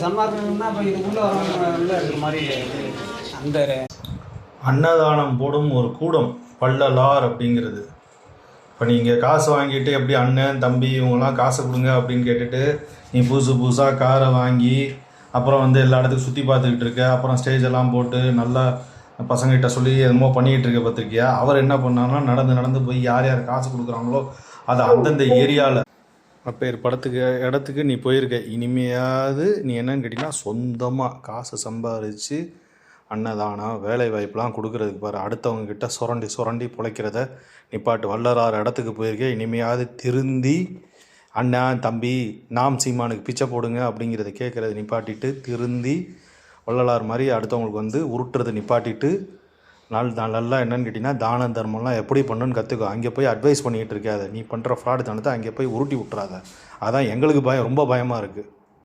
சன்மார்க்கம்னா இப்போ இதுக்குள்ளே வரவங்க இருக்கிற மாதிரி அந்த அன்னதானம் போடும் ஒரு கூடம் வள்ளலார் அப்படிங்கிறது. இப்போ நீங்கள் காசு வாங்கிட்டு எப்படி அண்ணன் தம்பி இவங்கெல்லாம் காசு கொடுங்க அப்படின்னு கேட்டுட்டு நீ புதுசாக காரை வாங்கி அப்புறம் வந்து எல்லா இடத்துக்கும் சுற்றி பார்த்துக்கிட்டு இருக்க, அப்புறம் ஸ்டேஜெல்லாம் போட்டு நல்லா பசங்ககிட்ட சொல்லி என்னமோ பண்ணிக்கிட்டு இருக்க பார்த்துருக்கியா. அவர் என்ன பண்ணாங்கன்னா நடந்து போய் யார் யார் காசு கொடுக்குறாங்களோ அதை அந்தந்த ஏரியாவில் அப்பேர் படத்துக்கு இடத்துக்கு நீ போயிருக்க. இனிமையாவது நீ என்னன்னு கேட்டிங்கன்னா சொந்தமாக காசு சம்பாதிச்சு அன்னதானம் வேலை வாய்ப்பெலாம் கொடுக்குறதுக்கு பாரு. அடுத்தவங்கக்கிட்ட சுரண்டி பிழைக்கிறத நிப்பாட்டு. வள்ளலார் இடத்துக்கு போயிருக்கேன். இனிமையாவது திருந்தி அண்ணன் தம்பி நாம் சீமானுக்கு பிச்சை போடுங்க அப்படிங்கிறத கேட்குறத நிப்பாட்டிட்டு திருந்தி வள்ளலார் மாதிரி அடுத்தவங்களுக்கு வந்து உருட்டுறதை நிப்பாட்டிட்டு நல்லா என்னன்னு கேட்டிங்கன்னா தான தர்மம்லாம் எப்படி பண்ணுன்னு கற்றுக்கோ. அங்கே போய் அட்வைஸ் பண்ணிக்கிட்டு இருக்காத. நீ பண்ணுற ஃப்ராடு தனத்தை அங்கே போய் உருட்டி விட்றாத. அதான் எங்களுக்கு ரொம்ப பயமாக இருக்குது.